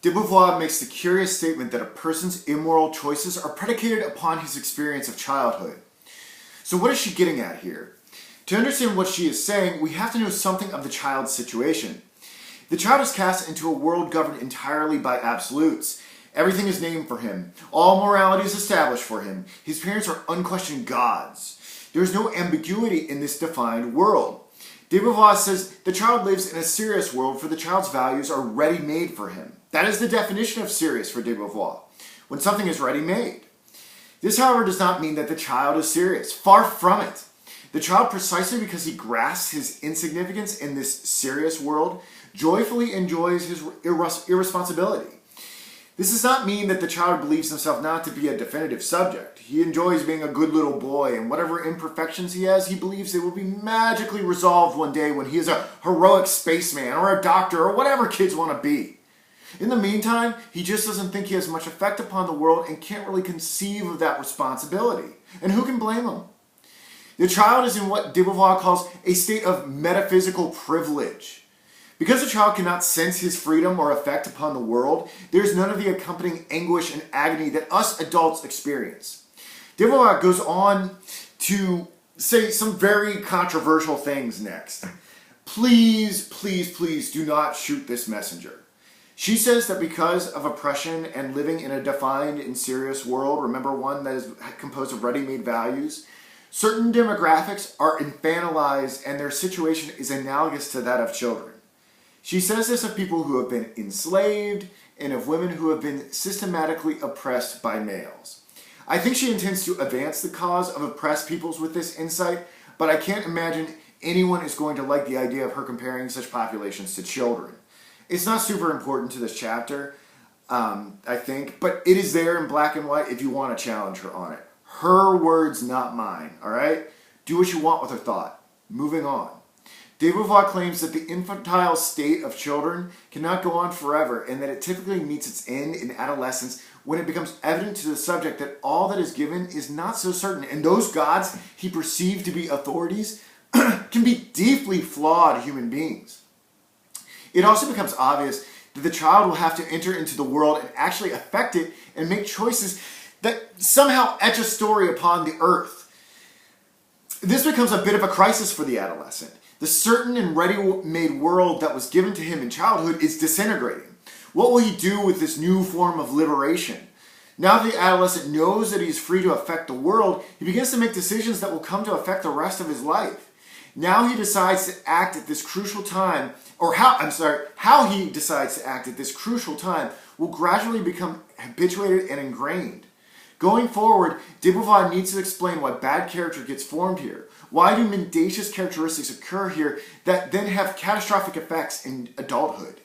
de Beauvoir makes the curious statement that a person's immoral choices are predicated upon his experience of childhood. So what is she getting at here? To understand what she is saying, we have to know something of the child's situation. The child is cast into a world governed entirely by absolutes. Everything is named for him. All morality is established for him. His parents are unquestioned gods. There is no ambiguity in this defined world. De Beauvoir says the child lives in a serious world, for the child's values are ready-made for him. That is the definition of serious for de Beauvoir, when something is ready-made. This, however, does not mean that the child is serious. Far from it. The child, precisely because he grasps his insignificance in this serious world, joyfully enjoys his irresponsibility. This does not mean that the child believes himself not to be a definitive subject. He enjoys being a good little boy, and whatever imperfections he has, he believes they will be magically resolved one day when he is a heroic spaceman or a doctor or whatever kids want to be. In the meantime, he just doesn't think he has much effect upon the world and can't really conceive of that responsibility. And who can blame him? The child is in what de Beauvoir calls a state of metaphysical privilege. Because the child cannot sense his freedom or effect upon the world, there is none of the accompanying anguish and agony that us adults experience. De Beauvoir goes on to say some very controversial things next. Please, please, please do not shoot this messenger. She says that because of oppression and living in a defined and serious world, remember one that is composed of ready-made values, certain demographics are infantilized and their situation is analogous to that of children. She says this of people who have been enslaved and of women who have been systematically oppressed by males. I think she intends to advance the cause of oppressed peoples with this insight, but I can't imagine anyone is going to like the idea of her comparing such populations to children. It's not super important to this chapter, I think, but it is there in black and white if you want to challenge her on it. Her words, not mine, all right? Do what you want with her thought. Moving on. De Beauvoir claims that the infantile state of children cannot go on forever and that it typically meets its end in adolescence when it becomes evident to the subject that all that is given is not so certain, and those gods he perceived to be authorities can be deeply flawed human beings. It also becomes obvious that the child will have to enter into the world and actually affect it and make choices that somehow etch a story upon the earth. This becomes a bit of a crisis for the adolescent. The certain and ready-made world that was given to him in childhood is disintegrating. What will he do with this new form of liberation? Now that the adolescent knows that he is free to affect the world, he begins to make decisions that will come to affect the rest of his life. Now he decides to act at this crucial time, or how he decides to act at this crucial time will gradually become habituated and ingrained. Going forward, de Beauvoir needs to explain why bad character gets formed here. Why do mendacious characteristics occur here that then have catastrophic effects in adulthood?